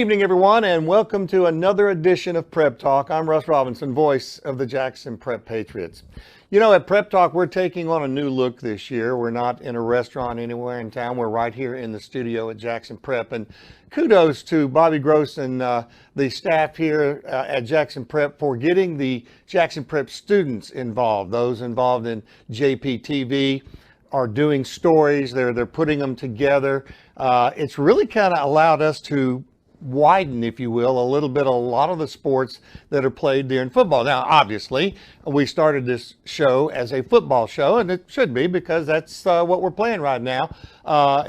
Evening, everyone, and welcome to another edition of Prep Talk. I'm Russ Robinson, voice of the Jackson Prep Patriots. You know, at Prep Talk, we're taking on a new look this year. We're not in a restaurant anywhere in town. We're right here in the studio at Jackson Prep. And kudos to Bobby Gross and the staff here at Jackson Prep for getting the Jackson Prep students involved. Those involved in JPTV are doing stories. They're putting them together. It's really kind of allowed us to widen, if you will, a lot of the sports that are played during football. Now, obviously, we started this show as a football show, and it should be because that's what we're playing right now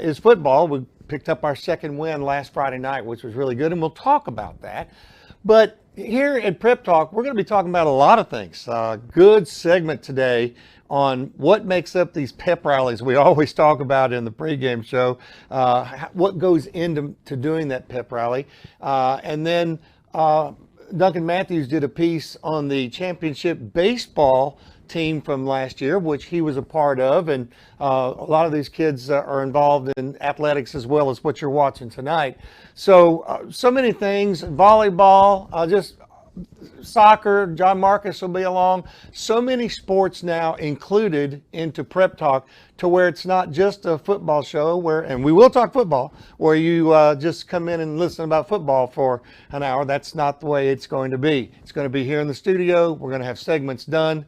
is football. We picked up our second win last Friday night, which was really good, and we'll talk about that. But here at Prep Talk, we're going to be talking about a lot of things. Good segment today on what makes up these pep rallies we always talk about in the pregame show, what goes into doing that pep rally. And then Duncan Matthews did a piece on the championship baseball team from last year, which he was a part of. And a lot of these kids are involved in athletics as well as what you're watching tonight. So, so many things, volleyball, just soccer. John Marcus will be along. So many sports now included into Prep Talk to where it's not just a football show and we will talk football, where you just come in and listen about football for an hour. That's not the way it's going to be. It's going to be here in the studio. We're going to have segments done.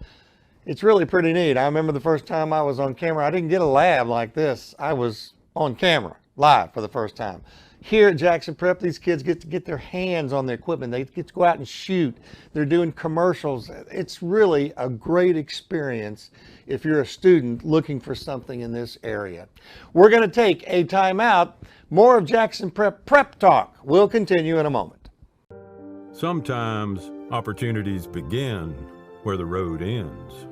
It's really pretty neat. I remember the first time I was on camera, I didn't get a lab like this. I was on camera live for the first time. Here at Jackson Prep, these kids get to get their hands on the equipment. They get to go out and shoot. They're doing commercials. It's really a great experience if you're a student looking for something in this area. We're going to take a timeout. More of Jackson Prep Talk will continue in a moment. Sometimes opportunities begin where the road ends,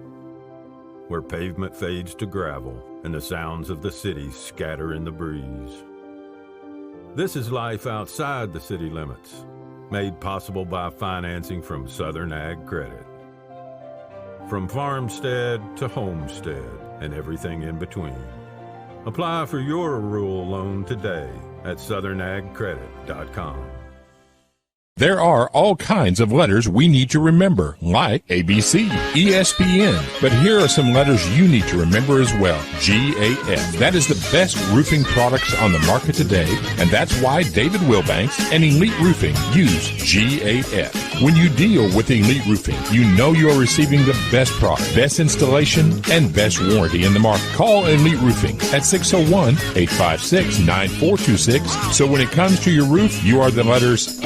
where pavement fades to gravel and the sounds of the city scatter in the breeze. This is life outside the city limits, made possible by financing from Southern Ag Credit. From farmstead to homestead and everything in between. Apply for your rural loan today at southernagcredit.com. There are all kinds of letters we need to remember, like ABC, ESPN. But here are some letters you need to remember as well. GAF. That is the best roofing products on the market today, and that's why David Wilbanks and Elite Roofing use GAF. When you deal with Elite Roofing, you know you are receiving the best product, best installation, and best warranty in the market. Call Elite Roofing at 601-856-9426. So when it comes to your roof, you are the letters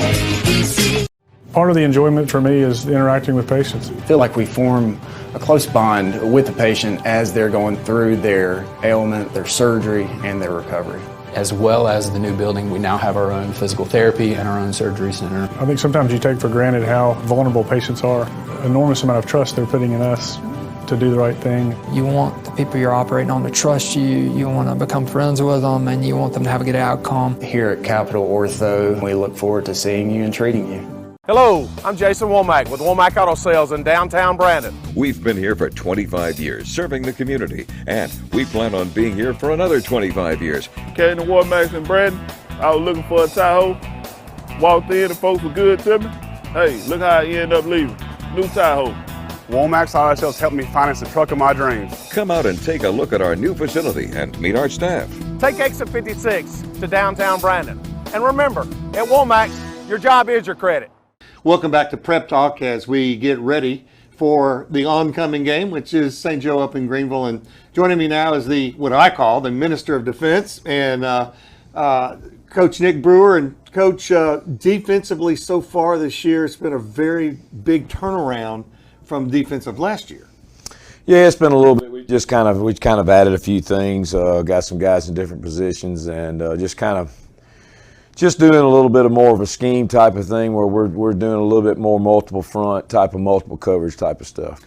Part of the enjoyment for me is interacting with patients. I feel like we form a close bond with the patient as they're going through their ailment, their surgery, and their recovery. As well as the new building, we now have our own physical therapy and our own surgery center. I think sometimes you take for granted how vulnerable patients are. Enormous amount of trust they're putting in us to do the right thing. You want the people you're operating on to trust you, you want to become friends with them, and you want them to have a good outcome. Here at Capital Ortho, we look forward to seeing you and treating you. Hello, I'm Jason Womack with Womack Auto Sales in downtown Brandon. We've been here for 25 years serving the community, and we plan on being here for another 25 years. Came to Womack in Brandon. I was looking for a Tahoe. Walked in, the folks were good to me. Hey, look how I ended up leaving. New Tahoe. Womack's Auto Sales helped me finance the truck of my dreams. Come out and take a look at our new facility and meet our staff. Take exit 56 to downtown Brandon. And remember, at Womack's, your job is your credit. Welcome back to Prep Talk as we get ready for the oncoming game, which is St. Joe up in Greenville. And joining me now is what I call the Minister of Defense, and Coach Nick Brewer. And Coach, defensively so far this year, it's been a very big turnaround from defense of last year. Yeah, it's been a little bit. We kind of added a few things, got some guys in different positions, and just doing a little bit of more of a scheme type of thing where we're doing a little bit more multiple front type of multiple coverage type of stuff.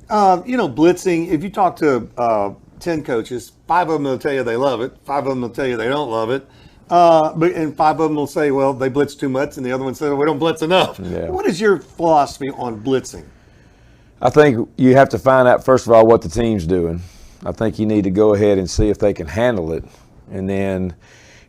Blitzing, if you talk to 10 coaches, 5 of them will tell you they love it, 5 of them will tell you they don't love it, and 5 of them will say, well, they blitz too much, and the other one says, we don't blitz enough. Yeah. What is your philosophy on blitzing? I think you have to find out, first of all, what the team's doing. I think you need to go ahead and see if they can handle it, and then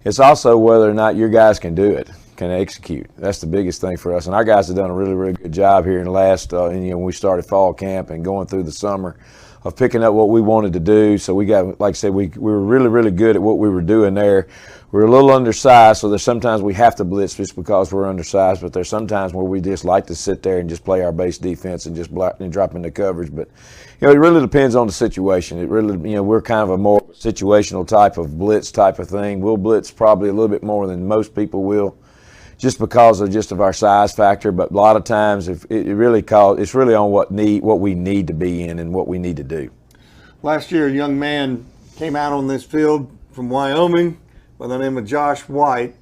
it's also whether or not your guys can do it. can execute. That's the biggest thing for us. And our guys have done a really, really good job here in the last, when we started fall camp and going through the summer of picking up what we wanted to do. So we got, like I said, we were really, really good at what we were doing there. We're a little undersized, so there's sometimes we have to blitz just because we're undersized, but there's sometimes where we just like to sit there and just play our base defense and just block and drop into coverage. But, it really depends on the situation. It really, we're kind of a more situational type of blitz type of thing. We'll blitz probably a little bit more than most people will, just because of our size factor. But a lot of times, it's really on what we need to be in and what we need to do. Last year, a young man came out on this field from Wyoming by the name of Josh White,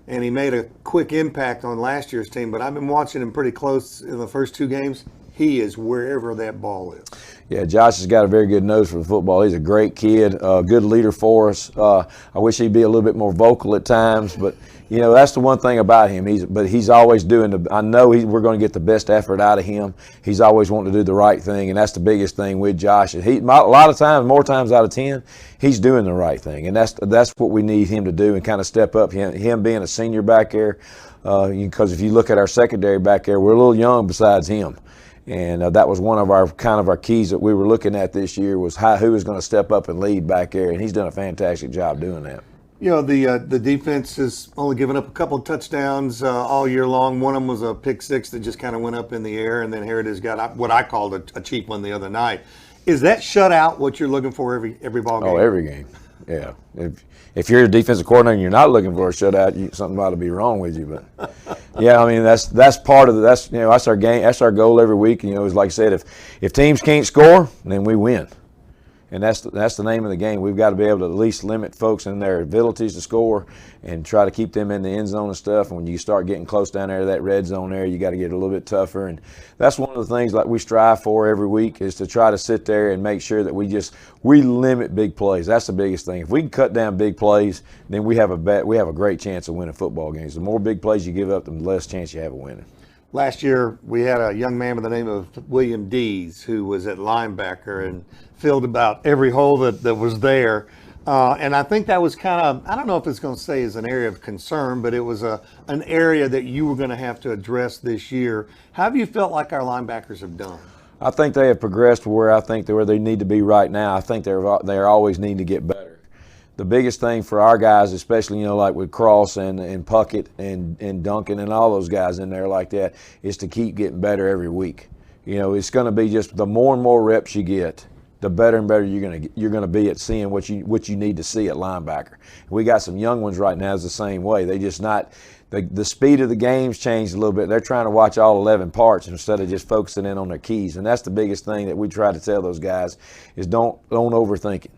and he made a quick impact on last year's team. But I've been watching him pretty close in the first 2 games. He is wherever that ball is. Yeah, Josh has got a very good nose for the football. He's a great kid, a good leader for us. I wish he'd be a little bit more vocal at times, but that's the one thing about him. He's always doing I know we're going to get the best effort out of him. He's always wanting to do the right thing, and that's the biggest thing with Josh. A lot of times, more times out of 10, he's doing the right thing, and that's what we need him to do and kind of step up. Him being a senior back there, because if you look at our secondary back there, we're a little young besides him. And that was one of our keys that we were looking at this year was who was going to step up and lead back there, and he's done a fantastic job doing that. The defense has only given up a couple of touchdowns all year long. One of them was a pick 6 that just kind of went up in the air, and then Heritage got what I called a cheap one the other night. Is that shutout what you're looking for every ball game? Oh, every game. Yeah. If you're a defensive coordinator and you're not looking for a shutout, something ought to be wrong with you. But yeah, that's part of that's our game. That's our goal every week. It's like I said, if teams can't score, then we win. And that's the name of the game. We've got to be able to at least limit folks in their abilities to score and try to keep them in the end zone and stuff. And when you start getting close down there to that red zone area, you got to get a little bit tougher. And that's one of the things like we strive for every week is to try to sit there and make sure that we limit big plays. That's the biggest thing. If we can cut down big plays, then we have a great chance of winning football games. The more big plays you give up, the less chance you have of winning. Last year, we had a young man by the name of William Dees who was at linebacker and filled about every hole that was there. And I think that was kind of, I don't know if it's going to say is an area of concern, but it was an area that you were going to have to address this year. How have you felt like our linebackers have done? I think they have progressed to where they need to be right now. I think they're always need to get better. The biggest thing for our guys, especially, like with Cross and Puckett and Duncan and all those guys in there like that, is to keep getting better every week. It's going to be just the more and more reps you get, the better and better you're going to be at seeing what you need to see at linebacker. We got some young ones right now is the same way. They just not the speed of the game's changed a little bit. They're trying to watch all 11 parts instead of just focusing in on their keys. And that's the biggest thing that we try to tell those guys is don't overthink it.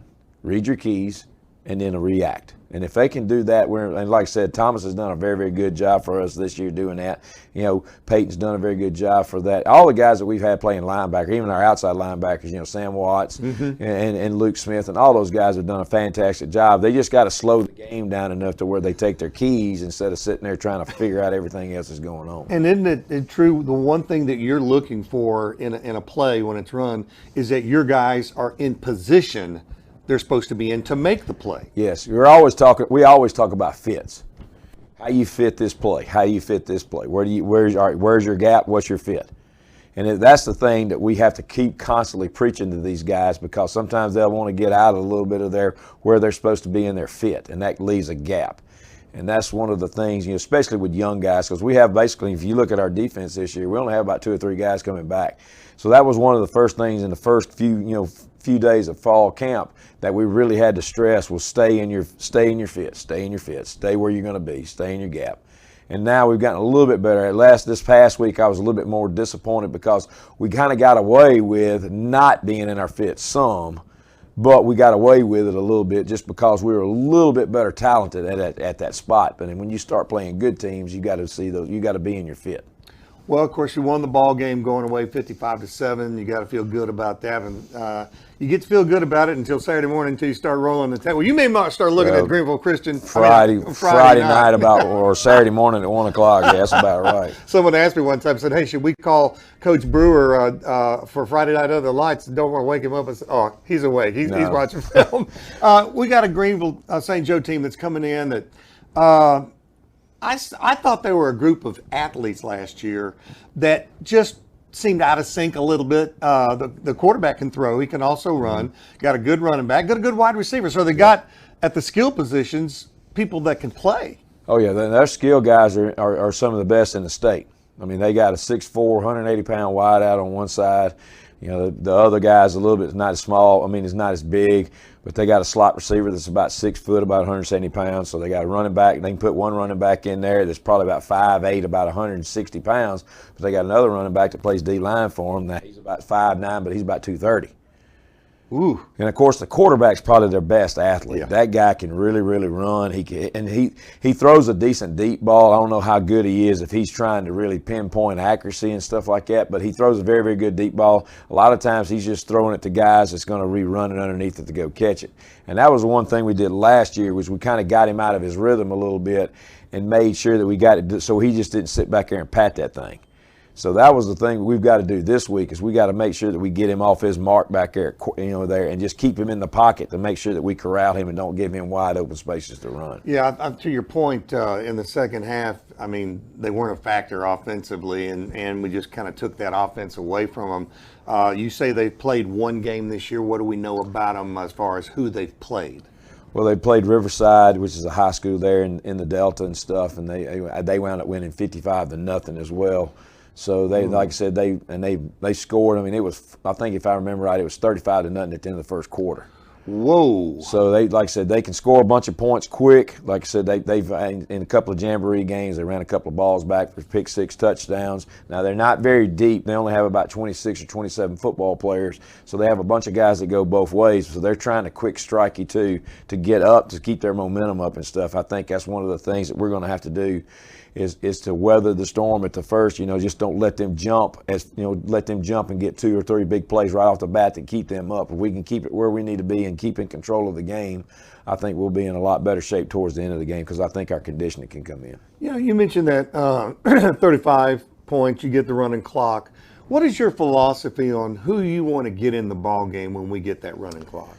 Read your keys and then react. And if they can do that, and like I said, Thomas has done a very, very good job for us this year doing that. Peyton's done a very good job for that. All the guys that we've had playing linebacker, even our outside linebackers, Sam Watts and Luke Smith, and all those guys have done a fantastic job. They just got to slow the game down enough to where they take their keys instead of sitting there trying to figure out everything else that's going on. And isn't it true, the one thing that you're looking for in a play when it's run is that your guys are in position they're supposed to be in to make the play. Yes, we always talk about fits. How you fit this play? How you fit this play? Where's your gap? What's your fit? And that's the thing that we have to keep constantly preaching to these guys, because sometimes they'll want to get out a little bit of where they're supposed to be in their fit, and that leaves a gap. And that's one of the things, especially with young guys, because we have basically, if you look at our defense this year, we only have about 2 or 3 guys coming back. So that was one of the first things in the first few days of fall camp that we really had to stress was stay in your fit, stay where you're going to be, stay in your gap. And now we've gotten a little bit better. This past week I was a little bit more disappointed because we kind of got away with not being in our fit some, but we got away with it a little bit just because we were a little bit better talented at that spot. But when you start playing good teams, you got to be in your fit. Well, of course, you won the ball game going away 55-7. You got to feel good about that, and you get to feel good about it until Saturday morning until you start rolling the tape. Well, you may not start looking at Greenville Christian Friday night or Saturday morning at 1 o'clock. Yeah, that's about right. Someone asked me one time, said, "Hey, should we call Coach Brewer for Friday Night Under the Lights? Don't want to wake him up." I said, "Oh, he's awake. He's watching film." We got a Greenville St. Joe team that's coming in that. I thought they were a group of athletes last year that just seemed out of sync a little bit. The quarterback can throw. He can also run. Got a good running back. Got a good wide receiver. So they got, at the skill positions, people that can play. Oh, yeah. Their skill guys are some of the best in the state. I mean, they got a 6'4", 180-pound wideout on one side. You know, the other guy's a little bit not as small. I mean, it's not as big, but they got a slot receiver that's about 6 foot, about 170 pounds. So they got a running back. They can put one running back in there that's probably about 5'8", about 160 pounds. But they got another running back that plays D-line for them. Now, he's about 5'9", but he's about 230. Ooh. And of course, the quarterback's probably their best athlete. Yeah. That guy can really, really run. He throws a decent deep ball. I don't know how good he is if he's trying to really pinpoint accuracy and stuff like that, but he throws a very, very good deep ball. A lot of times he's just throwing it to guys that's going to rerun it underneath it to go catch it. And that was the one thing we did last year, was we kind of got him out of his rhythm a little bit and made sure that we got it so he just didn't sit back there and pat that thing. So that was the thing we've got to do this week, is we got to make sure that we get him off his mark back there, there, and just keep him in the pocket to make sure that we corral him and don't give him wide open spaces to run. Yeah, to your point, in the second half, I mean, they weren't a factor offensively, and we just kind of took that offense away from them. You say they've played one game this year. What do we know about them as far as who they've played? Well, they played Riverside, which is a high school there in the Delta and stuff, and they wound up winning 55-0 as well. So they, like I said, they scored. I mean, it was, I think if I remember right, it was 35-0 at the end of the first quarter. Whoa! So they, like I said, they can score a bunch of points quick. Like I said, they've in a couple of jamboree games, they ran a couple of balls back for pick six touchdowns. Now they're not very deep. They only have about 26 or 27 football players. So they have a bunch of guys that go both ways. So they're trying to quick strike you too to get up, to keep their momentum up and stuff. I think that's one of the things that we're going to have to do. Is to weather the storm at the first, just don't let them jump let them jump and get 2 or 3 big plays right off the bat to keep them up. If we can keep it where we need to be and keep in control of the game, I think we'll be in a lot better shape towards the end of the game, because I think our conditioning can come in. You mentioned that 35 points, you get the running clock. What is your philosophy on who you want to get in the ball game when we get that running clock?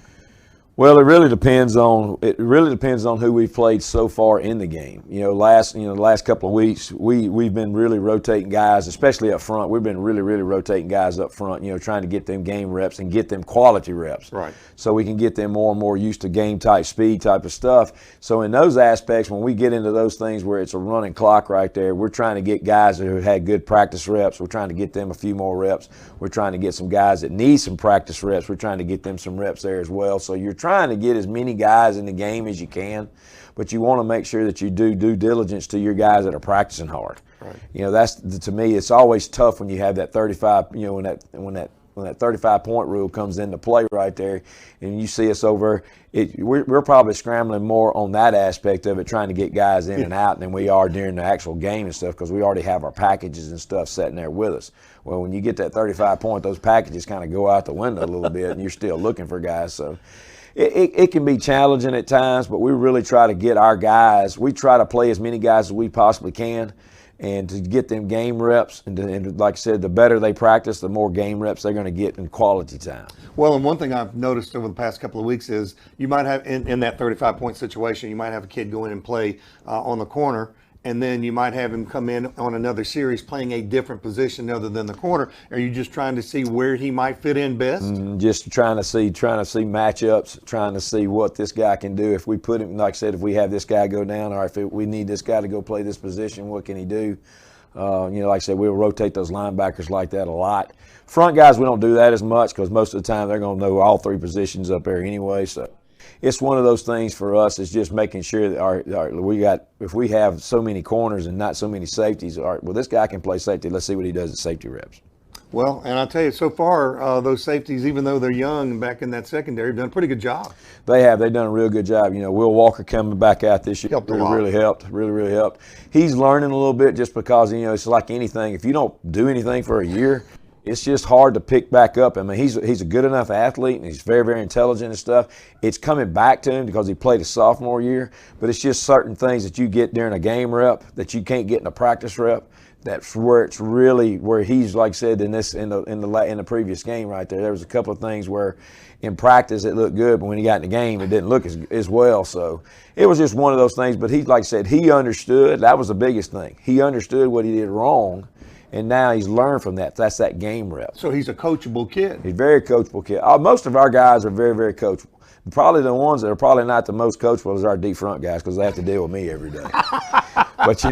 Well, it really depends on who we've played so far in the game. The last couple of weeks we've been really rotating guys, especially up front. We've been really rotating guys up front. Trying to get them game reps and get them quality reps. Right. So we can get them more and more used to game type speed type of stuff. So in those aspects, when we get into those things where it's a running clock right there, we're trying to get guys who have had good practice reps. We're trying to get them a few more reps. We're trying to get some guys that need some practice reps. We're trying to get them some reps there as well. So you're trying to get as many guys in the game as you can, but you want to make sure that you do due diligence to your guys that are practicing hard. Right. That's, to me, it's always tough when you have that 35, when that 35-point rule comes into play right there, and you see us over it. We're probably scrambling more on that aspect of it, trying to get guys in and out, than we are during the actual game and stuff, because we already have our packages and stuff sitting there with us. Well, when you get that 35-point, those packages kind of go out the window a little bit, and you're still looking for guys. So it can be challenging at times, but we really try to get our guys. We try to play as many guys as we possibly can, and to get them game reps. And like I said, the better they practice, the more game reps they're going to get in quality time. Well, and one thing I've noticed over the past couple of weeks is you might have, in that 35-point situation, you might have a kid go in and play on the corner, and then you might have him come in on another series playing a different position other than the corner. Are you just trying to see where he might fit in best? Just trying to see matchups, trying to see what this guy can do. If we put him, like I said, if we have this guy go down, or if we need this guy to go play this position, what can he do? Like I said, we'll rotate those linebackers like that a lot. Front guys, we don't do that as much, because most of the time they're going to know all 3 positions up there anyway. So it's one of those things for us. It's just making sure that if we have so many corners and not so many safeties, this guy can play safety. Let's see what he does at safety reps. Well, and I'll tell you, so far, those safeties, even though they're young and back in that secondary, have done a pretty good job. They have. They've done a real good job. Will Walker coming back out this year really helped. Really helped. He's learning a little bit, just because, it's like anything. If you don't do anything for a year, it's just hard to pick back up. I mean, he's a good enough athlete, and he's very, very intelligent and stuff. It's coming back to him because he played a sophomore year, but it's just certain things that you get during a game rep that you can't get in a practice rep. That's where it's really where he's, like I said, in the previous game right there. There was a couple of things where in practice it looked good, but when he got in the game it didn't look as well. So it was just one of those things. But he, like I said, he understood. That was the biggest thing. He understood what he did wrong, and now he's learned from that. That's that game rep. So he's a coachable kid. He's a very coachable kid. Most of our guys are very, very coachable. Probably the ones that are probably not the most coachable is our D front guys, because they have to deal with me every day. But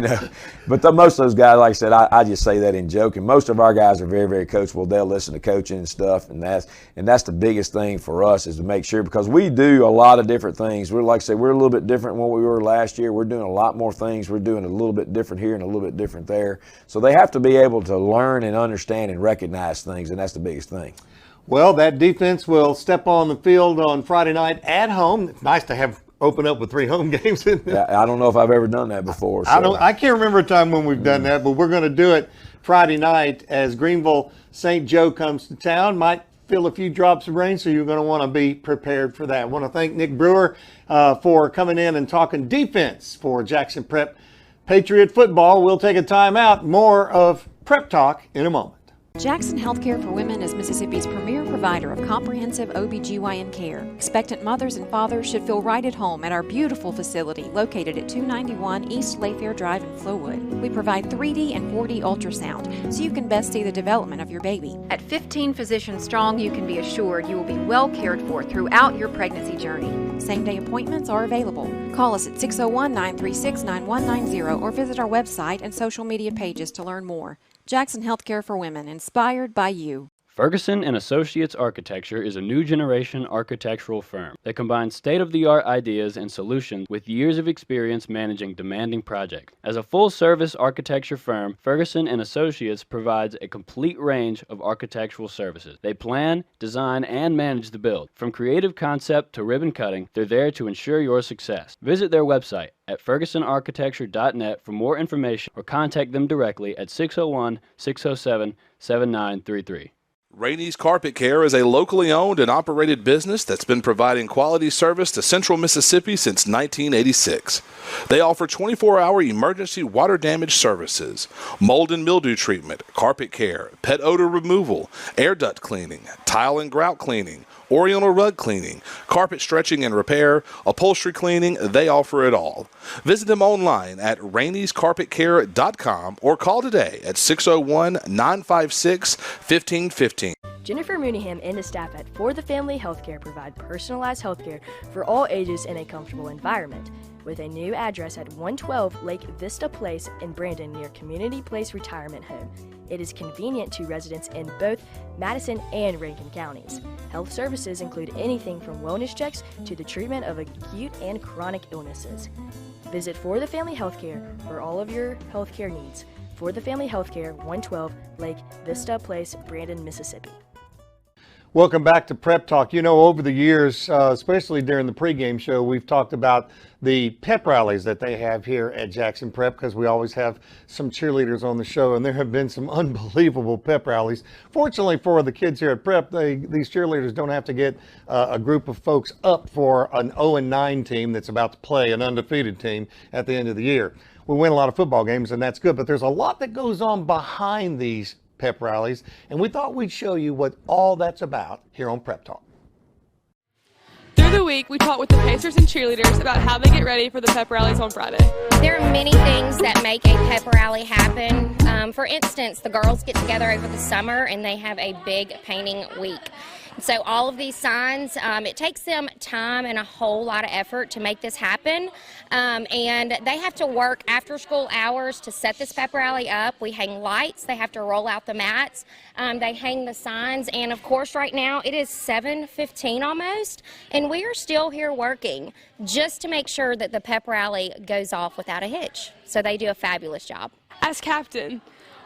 most of those guys, like I said, I just say that in joking. Most of our guys are very, very coachable. They'll listen to coaching and stuff, and that's the biggest thing for us, is to make sure, because we do a lot of different things. We're, like I said, we're a little bit different than what we were last year. We're doing a lot more things. We're doing a little bit different here and a little bit different there. So they have to be able to learn and understand and recognize things, and that's the biggest thing. Well, that defense will step on the field on Friday night at home. It's nice to have open up with 3 home games in there. Yeah, I don't know if I've ever done that before. So. I can't remember a time when we've done that, but we're going to do it Friday night as Greenville St. Joe comes to town. Might feel a few drops of rain, so you're going to want to be prepared for that. I want to thank Nick Brewer for coming in and talking defense for Jackson Prep Patriot football. We'll take a time out. More of Prep Talk in a moment. Jackson Healthcare for Women is Mississippi's premier provider of comprehensive OBGYN care. Expectant mothers and fathers should feel right at home at our beautiful facility located at 291 East Layfair Drive in Flowood. We provide 3D and 4D ultrasound so you can best see the development of your baby. At 15 physicians strong, you can be assured you will be well cared for throughout your pregnancy journey. Same-day appointments are available. Call us at 601-936-9190 or visit our website and social media pages to learn more. Jackson Healthcare for Women, inspired by you. Ferguson & Associates Architecture is a new generation architectural firm that combines state-of-the-art ideas and solutions with years of experience managing demanding projects. As a full-service architecture firm, Ferguson & Associates provides a complete range of architectural services. They plan, design, and manage the build. From creative concept to ribbon cutting, they're there to ensure your success. Visit their website at fergusonarchitecture.net for more information or contact them directly at 601-607-7933. Rainey's Carpet Care is a locally owned and operated business that's been providing quality service to Central Mississippi since 1986. They offer 24-hour emergency water damage services, mold and mildew treatment, carpet care, pet odor removal, air duct cleaning, tile and grout cleaning, Oriental rug cleaning, carpet stretching and repair, upholstery cleaning. They offer it all. Visit them online at raineyscarpetcare.com or call today at 601-956-1515. Jennifer Mooneyham and the staff at For the Family Healthcare provide personalized healthcare for all ages in a comfortable environment. With a new address at 112 Lake Vista Place in Brandon near Community Place Retirement Home. It is convenient to residents in both Madison and Rankin counties. Health services include anything from wellness checks to the treatment of acute and chronic illnesses. Visit For the Family Healthcare for all of your healthcare needs. For the Family Healthcare, 112 Lake Vista Place, Brandon, Mississippi. Welcome back to Prep Talk. You know, over the years, especially during the pregame show, we've talked about the pep rallies that they have here at Jackson Prep, because we always have some cheerleaders on the show, and there have been some unbelievable pep rallies. Fortunately for the kids here at Prep, these cheerleaders don't have to get a group of folks up for an 0-9 team that's about to play an undefeated team at the end of the year. We win a lot of football games, and that's good, but there's a lot that goes on behind these pep rallies, and we thought we'd show you what all that's about here on Prep Talk. Through the week, we talked with the Pacers and cheerleaders about how they get ready for the pep rallies on Friday. There are many things that make a pep rally happen. For instance, the girls get together over the summer and they have a big painting week. So all of these signs, it takes them time and a whole lot of effort to make this happen. And they have to work after school hours to set this pep rally up. We hang lights. They have to roll out the mats. They hang the signs. And of course, right now it is 7:15 almost. And we are still here working just to make sure that the pep rally goes off without a hitch. So they do a fabulous job. As captain,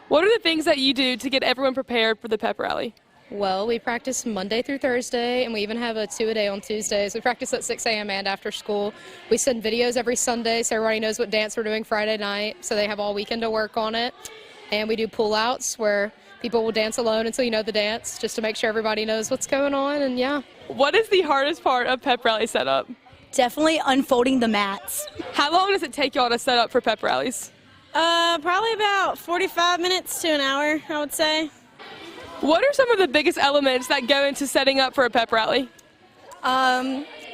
what are the things that you do to get everyone prepared for the pep rally? Well, we practice Monday through Thursday, and we even have a 2-a-day on Tuesdays. We practice at 6 a.m. and after school. We send videos every Sunday so everybody knows what dance we're doing Friday night, so they have all weekend to work on it. And we do pull-outs where People will dance alone until you know the dance, just to make sure everybody knows what's going on, and yeah. What is the hardest part of pep rally setup? Definitely unfolding the mats. How long does it take y'all to set up for pep rallies? Probably about 45 minutes to an hour, I would say. What are some of the biggest elements that go into setting up for a pep rally?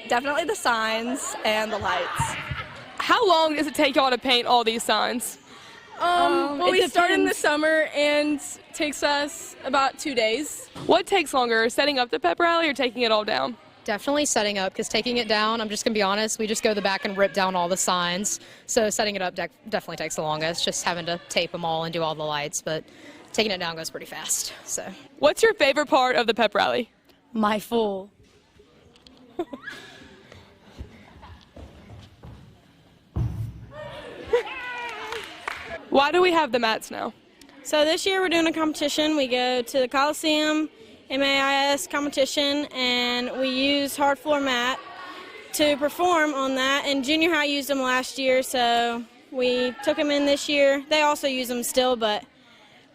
Definitely the signs and the lights. How long does it take y'all to paint all these signs? Well, we start in the summer and takes us about 2 days. What takes longer, setting up the pep rally or taking it all down? Definitely setting up, because taking it down, I'm just going to be honest, we just go to the back and rip down all the signs. So setting it up definitely takes the longest, just having to tape them all and do all the lights. But taking it down goes pretty fast. So. What's your favorite part of the pep rally? My fool. Why do we have the mats now? So this year we're doing a competition. We go to the Coliseum, MAIS competition, and we use hard floor mat to perform on that. And junior high used them last year, so we took them in this year. They also use them still, but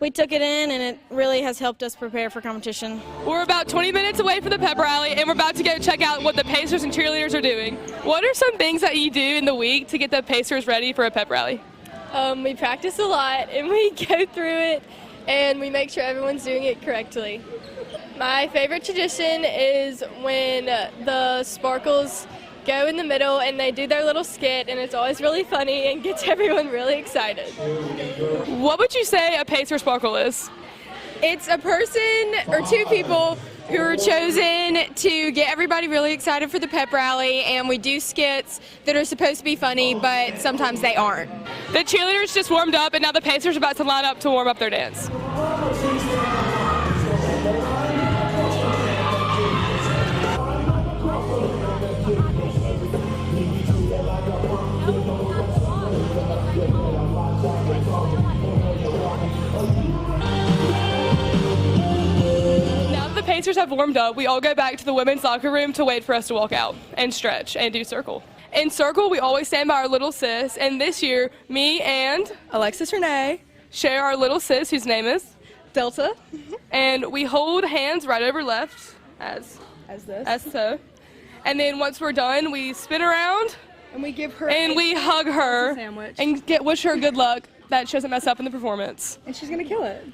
we took it in, and it really has helped us prepare for competition. We're about 20 minutes away from the pep rally, and we're about to go check out what the Pacers and cheerleaders are doing. What are some things that you do in the week to get the Pacers ready for a pep rally? We practice a lot, and we go through it, and we make sure everyone's doing it correctly. My favorite tradition is when the Sparkles go in the middle and they do their little skit, and it's always really funny and gets everyone really excited. What would you say a Pacer Sparkle is? It's a person or two people who are chosen to get everybody really excited for the pep rally, and we do skits that are supposed to be funny, but sometimes they aren't. The cheerleaders just warmed up, and now the Pacers are about to line up to warm up their dance. Pacers have warmed up, we all go back to the women's locker room to wait for us to walk out and stretch and do circle. In circle, we always stand by our little sis, and this year, me and Alexis Renee share our little sis, whose name is Delta, and we hold hands right over left, as so. And then once we're done, we spin around, and we give her and we hug her and wish her good luck that she doesn't mess up in the performance. And she's gonna kill it.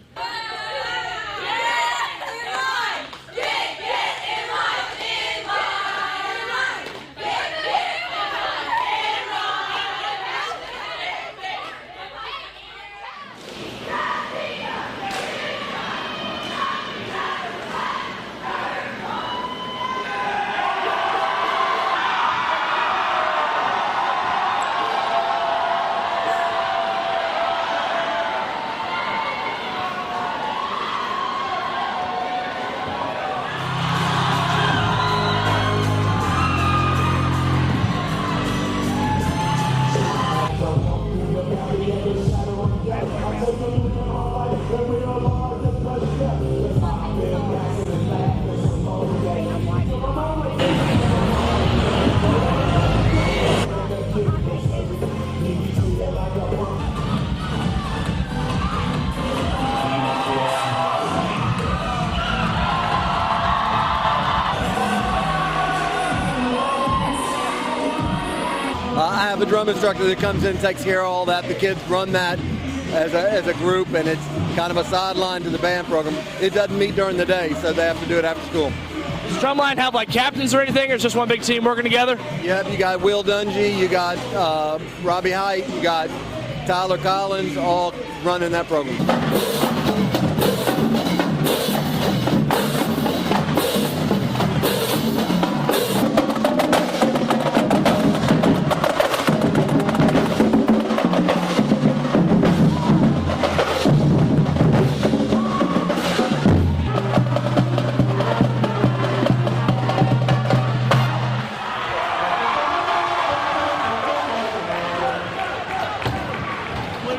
I have a drum instructor that comes in and takes care of all that. The kids run that as a group, and it's kind of a sideline to the band program. It doesn't meet during the day, so they have to do it after school. Does Drumline have like captains or anything, or is just one big team working together? Yep, you got Will Dungy, you got Robbie Height, you got Tyler Collins, all running that program.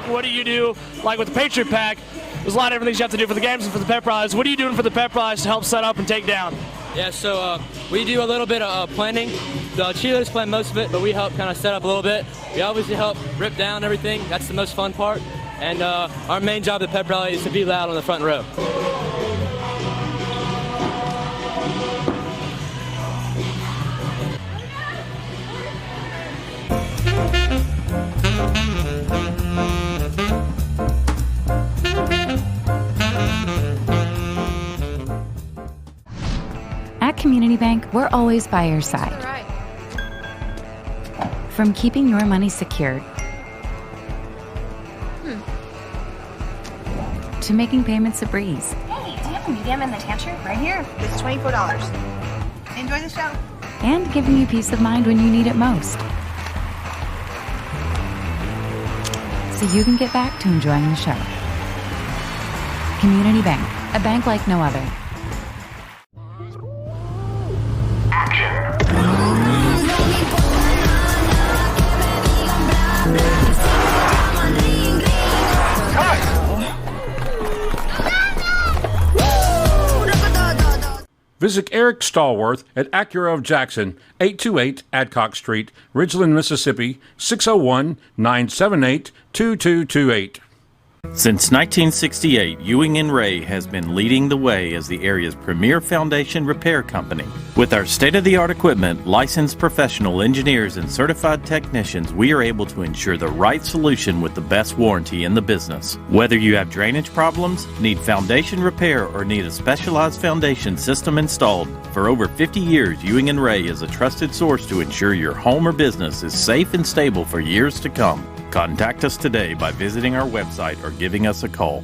What do you do, like with the Patriot Pack? There's a lot of different things you have to do for the games and for the pep rallies. What are you doing for the pep rallies to help set up and take down? Yeah, so we do a little bit of planning. The cheerleaders plan most of it, but we help kind of set up a little bit. We obviously help rip down everything. That's the most fun part. and our main job at Pep Rally is to be loud on the front row. At Community Bank, we're always by your side. From keeping your money secured to making payments a breeze. Hey, do you have a medium in the pantry? Right here. It's $24. Enjoy the show. And giving you peace of mind when you need it most. So you can get back to enjoying the show. Community Bank, a bank like no other. Visit Eric Stallworth at Acura of Jackson, 828 Adcock Street, Ridgeland, Mississippi, 601-978-2228. Since 1968, Ewing & Ray has been leading the way as the area's premier foundation repair company. With our state-of-the-art equipment, licensed professional engineers, and certified technicians, we are able to ensure the right solution with the best warranty in the business. Whether you have drainage problems, need foundation repair, or need a specialized foundation system installed, for over 50 years, Ewing & Ray is a trusted source to ensure your home or business is safe and stable for years to come. Contact us today by visiting our website or giving us a call.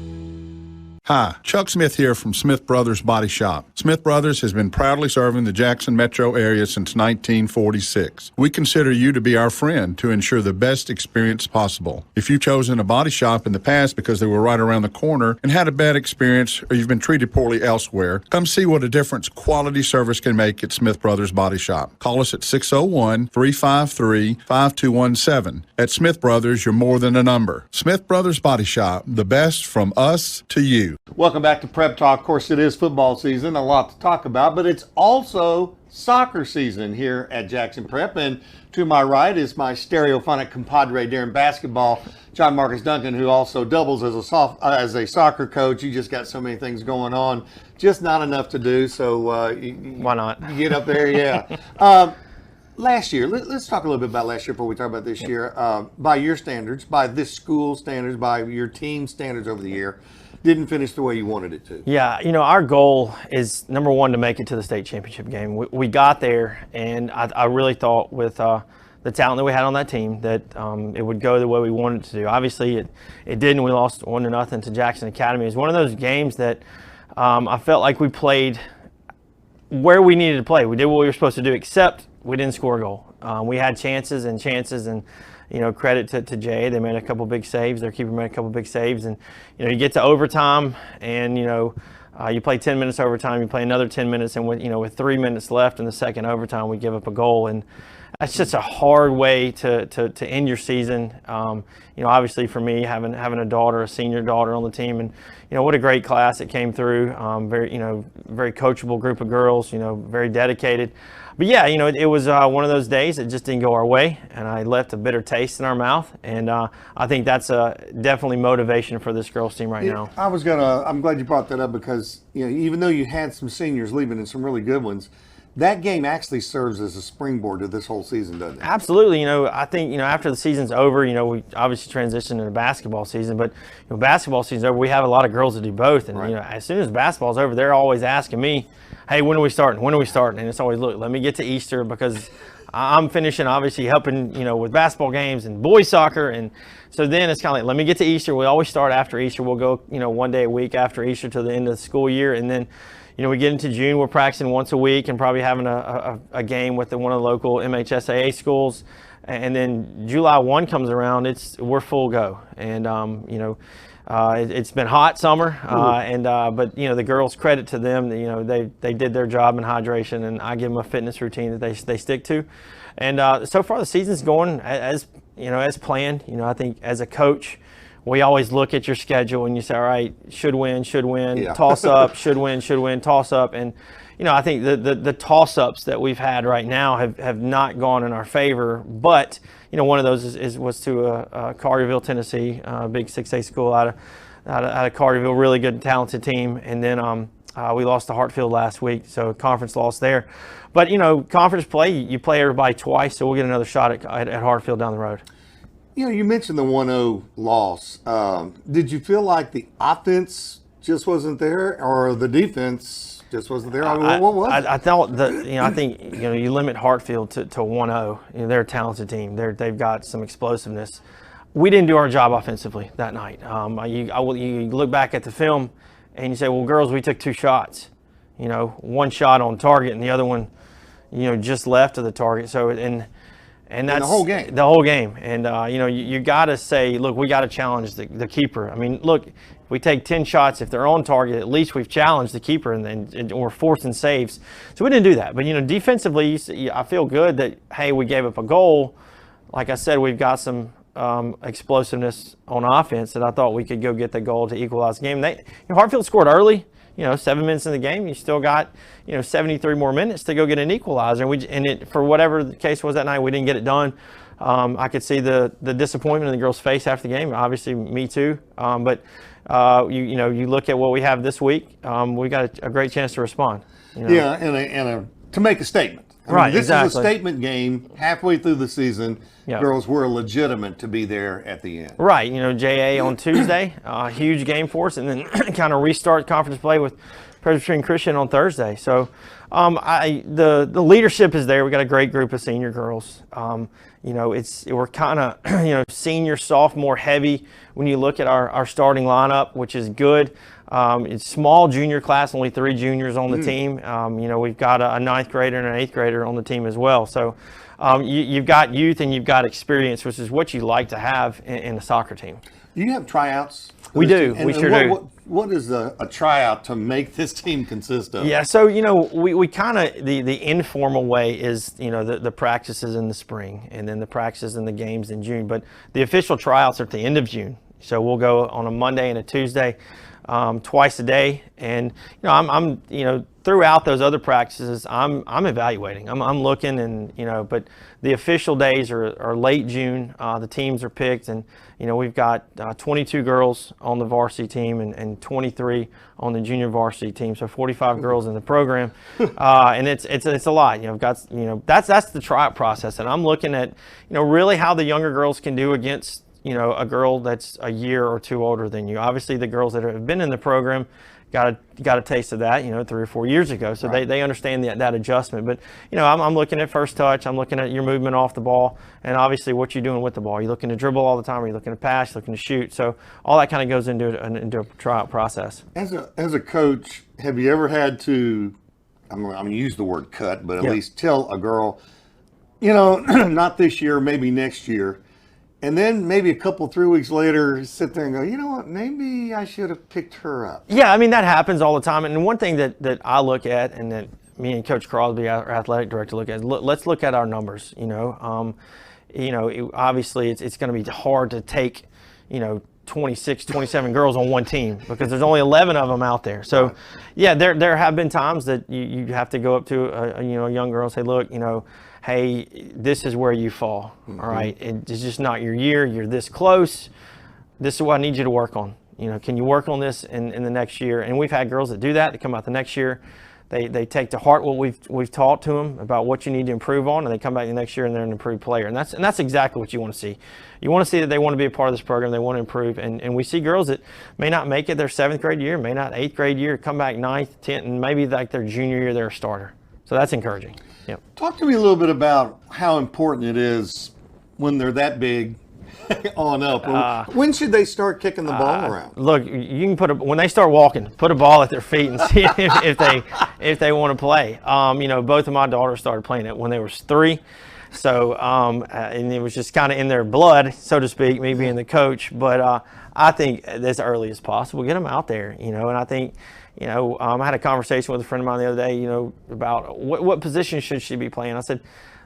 Hi, Chuck Smith here from Smith Brothers Body Shop. Smith Brothers has been proudly serving the Jackson metro area since 1946. We consider you to be our friend to ensure the best experience possible. If you've chosen a body shop in the past because they were right around the corner and had a bad experience, or you've been treated poorly elsewhere, come see what a difference quality service can make at Smith Brothers Body Shop. Call us at 601-353-5217. At Smith Brothers, you're more than a number. Smith Brothers Body Shop, the best from us to you. Welcome back to Prep Talk. Of course, it is football season, a lot to talk about, but it's also soccer season here at Jackson Prep. And to my right is my stereophonic compadre during basketball, John Marcus Duncan, who also doubles as a soccer coach. You just got so many things going on, just not enough to do. So why not? You get up there, yeah. Last year, let's talk a little bit about last year before we talk about this year. By your standards, by this school standards, by your team standards over the year, didn't finish the way you wanted it to. Yeah, our goal is, number one, to make it to the state championship game. We got there, and I really thought with the talent that we had on that team that it would go the way we wanted it to do. Obviously, it didn't. We lost 1-0 to Jackson Academy. It was one of those games that I felt like we played where we needed to play. We did what we were supposed to do, except we didn't score a goal. We had chances, and credit to Jay. They made a couple big saves. Their keeper made a couple big saves. And, you get to overtime and, you play 10 minutes overtime, you play another 10 minutes, and with 3 minutes left in the second overtime, we give up a goal. And that's just a hard way to end your season. Obviously for me, having a daughter, a senior daughter on the team, and, what a great class it came through. Very coachable group of girls, very dedicated. But yeah, it was one of those days that just didn't go our way, and I left a bitter taste in our mouth. And I think that's definitely motivation for this girls team right now. I'm glad you brought that up because, even though you had some seniors leaving and some really good ones, that game actually serves as a springboard to this whole season, doesn't it? Absolutely. I think, after the season's over, we obviously transitioned into basketball season, but basketball season's over, we have a lot of girls that do both. And, right. As soon as basketball's over, they're always asking me, hey, when are we starting? When are we starting? And it's always, look, let me get to Easter because I'm finishing, obviously, helping, with basketball games and boys soccer. And so then it's kind of like, let me get to Easter. We always start after Easter. We'll go, one day a week after Easter to the end of the school year. And then, we get into June, we're practicing once a week and probably having a game with one of the local MHSAA schools. And then July 1 comes around, we're full go. And, it's been hot summer, but the girls, credit to them, they did their job in hydration, and I give them a fitness routine that they stick to. And so far the season's going as planned. I think as a coach, we always look at your schedule and you say, all right, should win, Yeah. toss up, should win, toss up. And, I think the toss ups that we've had right now have not gone in our favor. But, one of those was to Carterville, Tennessee, big 6A school out of Carterville, really good, talented team. And then we lost to Hartfield last week, so conference loss there. But, conference play, you play everybody twice, so we'll get another shot at Hartfield down the road. You mentioned the 1-0 loss. Did you feel like the offense just wasn't there, or the defense just wasn't there? I mean, what was it? I thought that I think you limit Hartfield to 1-0. They're a talented team. They've got some explosiveness. We didn't do our job offensively that night. You look back at the film, and you say, well, girls, we took 2 shots. One shot on target, and the other one, just left of the target. So and that's the whole game. The whole game. And, you got to say, look, we got to challenge the keeper. I mean, look, if we take 10 shots, if they're on target, at least we've challenged the keeper and we're forcing saves. So we didn't do that. But, defensively, I feel good that, hey, we gave up a goal. Like I said, we've got some explosiveness on offense that I thought we could go get the goal to equalize the game. Hartfield scored early. 7 minutes in the game, you still got, 73 more minutes to go get an equalizer. And for whatever the case was that night, we didn't get it done. I could see the disappointment in the girls' face after the game. Obviously, me too. But you look at what we have this week. We got a great chance to respond. Yeah, and to make a statement. Right, this exactly. is a statement game. Halfway through the season, Yep. girls were legitimate to be there at the end. Right, JA on Tuesday, huge game for us, and then kind of restart conference play with Presbyterian Christian on Thursday. So the leadership is there. We got a great group of senior girls. We're kind of senior, sophomore heavy when you look at our starting lineup, which is good. It's small junior class, only 3 juniors on the team. We've got a 9th grader and an 8th grader on the team as well. So you've got youth and you've got experience, which is what you like to have in a soccer team. Do you have tryouts? We do. We sure do. What is a tryout to make this team consist of? Yeah, so, we kind of, the informal way is, the practices in the spring and then the practices and the games in June. But the official tryouts are at the end of June. So we'll go on a Monday and a Tuesday, twice a day. And, I'm throughout those other practices, I'm evaluating. I'm looking and, but the official days are late June. The teams are picked and, we've got 22 girls on the varsity team and 23 on the junior varsity team. So 45 girls in the program. And it's a lot. That's the tryout process. And I'm looking at, really how the younger girls can do against, a girl that's a year or 2 older than you. Obviously, the girls that have been in the program got a taste of that, 3 or 4 years ago. So right. they understand that adjustment. But, I'm looking at first touch. I'm looking at your movement off the ball. And obviously what you're doing with the ball. You're looking to dribble all the time. Or you're looking to pass, you're looking to shoot. So all that kind of goes into a tryout process. As a coach, have you ever had to, I'm going to use the word cut, but at least tell a girl, not this year, maybe next year, and then maybe a couple, 3 weeks later, sit there and go, you know what, maybe I should have picked her up. Yeah, that happens all the time. And one thing that I look at and that me and Coach Crosby, our athletic director, look at, let's look at our numbers, obviously it's going to be hard to take, 26, 27 girls on one team because there's only 11 of them out there. So, yeah, there have been times that you have to go up to a young girl and say, look, hey, this is where you fall, all right? It's just not your year. You're this close. This is what I need you to work on. Can you work on this in the next year? And we've had girls that do that. They come out the next year. They take to heart what we've taught to them about what you need to improve on, and they come back the next year and they're an improved player. And that's exactly what you want to see. You want to see that they want to be a part of this program. They want to improve. And we see girls that may not make it their 7th grade year, may not 8th grade year, come back 9th, 10th, and maybe like their junior year they're a starter. So that's encouraging. Yep. Talk to me a little bit about how important it is when they're that big on up. When should they start kicking the ball around? Look, you can when they start walking, put a ball at their feet and see if they want to play. Both of my daughters started playing it when they were 3. So, and it was just kind of in their blood, so to speak, me being the coach. But I think as early as possible, get them out there, and I think, I had a conversation with a friend of mine the other day, about what position should she be playing. I said,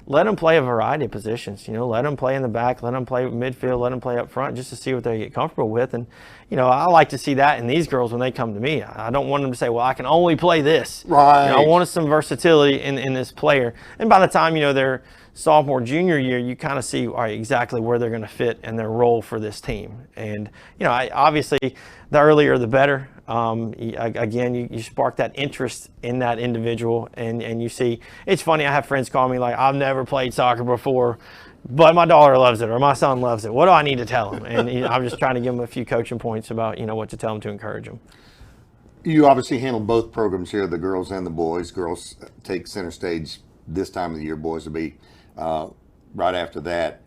let them play a variety of positions. Let them play in the back, let them play midfield, let them play up front, just to see what they get comfortable with. And I like to see that in these girls when they come to me. I don't want them to say, well, I can only play this. Right. I want some versatility in this player. And by the time they're sophomore, junior year, you kind of see exactly where they're going to fit and their role for this team. And obviously, the earlier the better. Again, you spark that interest in that individual, and you see. It's funny. I have friends call me like, I've never played soccer before, but my daughter loves it or my son loves it. What do I need to tell them? And I'm just trying to give them a few coaching points about what to tell them to encourage them. You obviously handle both programs here, the girls and the boys. Girls take center stage this time of the year. Boys will be right after that.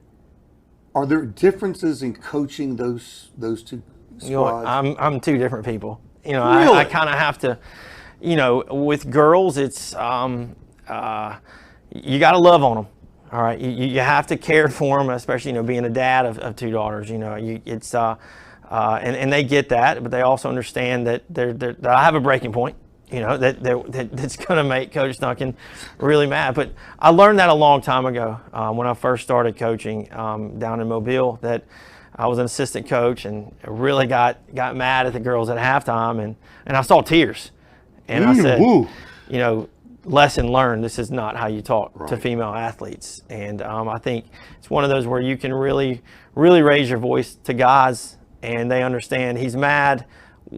Are there differences in coaching those two squads? I'm two different people. Really? I kind of have to, with girls, it's you got to love on them. All right, you have to care for them, especially being a dad of two daughters. It's and they get that, but they also understand that that I have a breaking point. That's going to make Coach Duncan really mad. But I learned that a long time ago when I first started coaching down in Mobile. That I was an assistant coach and really got mad at the girls at halftime, and I saw tears. And I said, lesson learned. This is not how you talk to female athletes. And I think it's one of those where you can really, really raise your voice to guys, and they understand he's mad.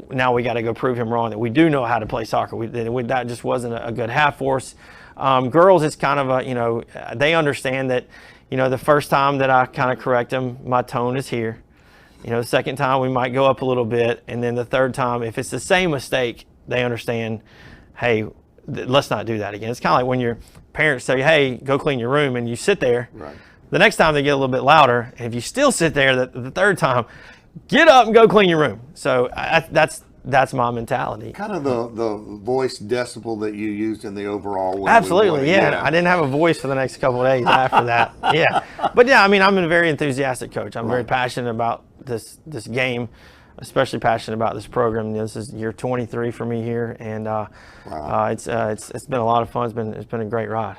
Now we got to go prove him wrong that we do know how to play soccer. That just wasn't a good half for us. Girls, it's kind of they understand that, the first time that I kind of correct them, my tone is here. The second time we might go up a little bit, and then the third time, if it's the same mistake, they understand, hey, let's not do that again. It's kind of like when your parents say, hey, go clean your room, and you sit there. Right. The next time they get a little bit louder, and if you still sit there the third time, get up and go clean your room. So that's my mentality. Kind of the voice decibel that you used in the overall. Absolutely, yeah. I didn't have a voice for the next couple of days after that. Yeah, but yeah, I'm a very enthusiastic coach. I'm very passionate about this game, especially passionate about this program. This is year 23 for me here, and it's been a lot of fun. It's been a great ride.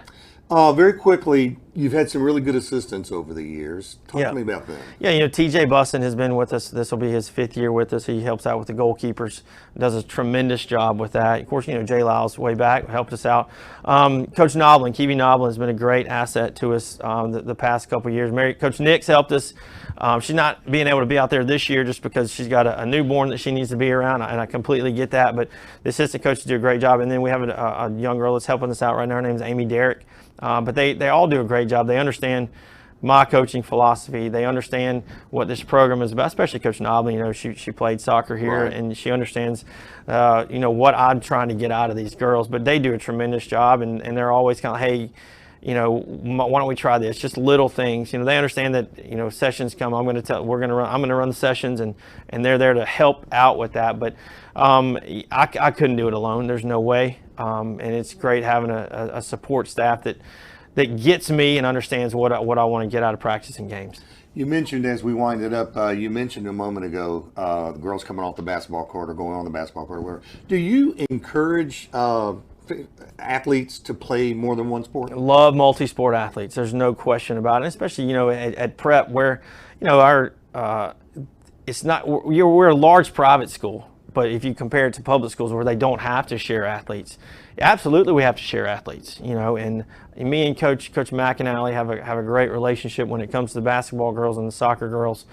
Very quickly, you've had some really good assistants over the years. Talk to me about them. Yeah, TJ Buston has been with us. This will be his 5th year with us. He helps out with the goalkeepers, does a tremendous job with that. Of course, Jay Lyles way back helped us out. Coach Noblin, Kiwi Noblin, has been a great asset to us the past couple of years. Coach Nix helped us. She's not being able to be out there this year just because she's got a newborn that she needs to be around, and I completely get that. But the assistant coaches do a great job. And then we have a young girl that's helping us out right now. Her name is Amy Derrick. But they all do a great job. They understand my coaching philosophy. They understand what this program is about, especially Coach Noblin. She played soccer here, and she understands, what I'm trying to get out of these girls. But they do a tremendous job, and they're always kind of, hey, why don't we try this? Just little things. They understand that, sessions come. I'm going to run the sessions, and they're there to help out with that. But I couldn't do it alone. There's no way. And it's great having a support staff that gets me and understands what I want to get out of practicing games. You mentioned, as we wind it up, you mentioned a moment ago, the girls coming off the basketball court or going on the basketball court. Do you encourage athletes to play more than one sport? Love multi-sport athletes. There's no question about it, especially, at Prep where, we're a large private school. But if you compare it to public schools where they don't have to share athletes, absolutely we have to share athletes. And me and Coach McAnally have a great relationship when it comes to the basketball girls and the soccer girls.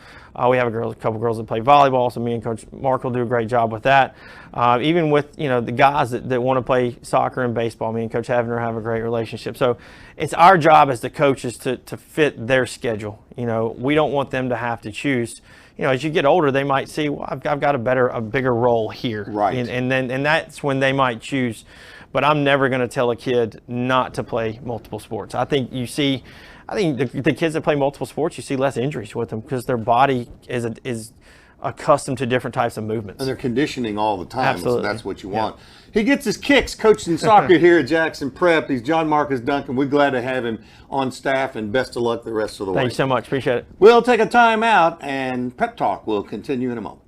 We have a couple girls that play volleyball, so me and Coach Mark will do a great job with that. Even with the guys that want to play soccer and baseball, me and Coach Havner have a great relationship. So it's our job as the coaches to fit their schedule. We don't want them to have to choose. As you get older, they might see, well, I've got a bigger role here, right? And that's when they might choose. But I'm never going to tell a kid not to play multiple sports. I think the kids that play multiple sports, you see less injuries with them because their body is accustomed to different types of movements. And they're conditioning all the time. Absolutely. So that's what you want. He gets his kicks coaching soccer here at Jackson Prep. He's John Marcus Duncan. We're glad to have him on staff, and best of luck the rest of the way. Thanks so much. Appreciate it. We'll take a time out, and Prep Talk will continue in a moment.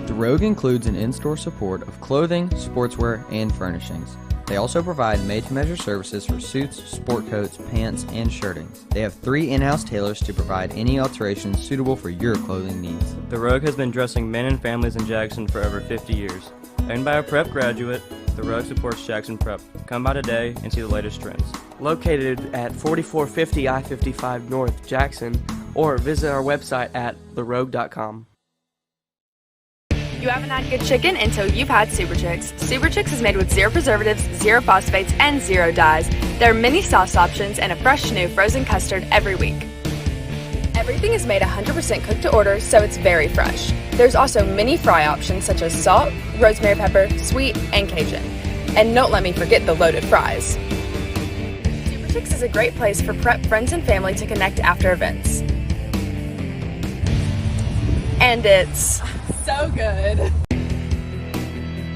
The Rogue includes an in-store support of clothing, sportswear, and furnishings. They also provide made-to-measure services for suits, sport coats, pants, and shirtings. They have 3 in-house tailors to provide any alterations suitable for your clothing needs. The Rogue has been dressing men and families in Jackson for over 50 years. Owned by a prep graduate, The Rogue supports Jackson Prep. Come by today and see the latest trends. Located at 4450 I-55 North Jackson, or visit our website at therogue.com. You haven't had good chicken until you've had Super Chicks. Super Chicks is made with 0 preservatives, 0 phosphates, and 0 dyes. There are many sauce options and a fresh new frozen custard every week. Everything is made 100% cooked to order, so it's very fresh. There's also many fry options such as salt, rosemary pepper, sweet, and Cajun. And don't let me forget the loaded fries. Super Chicks is a great place for prep friends and family to connect after events. And it's so good.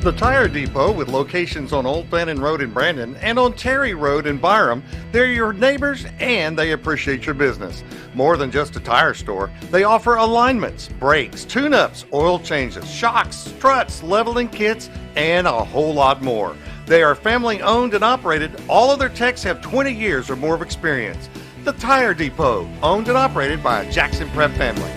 The Tire Depot, with locations on Old Fannin Road in Brandon and on Terry Road in Byram, they're your neighbors and they appreciate your business. More than just a tire store, they offer alignments, brakes, tune-ups, oil changes, shocks, struts, leveling kits, and a whole lot more. They are family owned and operated. All of their techs have 20 years or more of experience. The Tire Depot, owned and operated by a Jackson Prep family.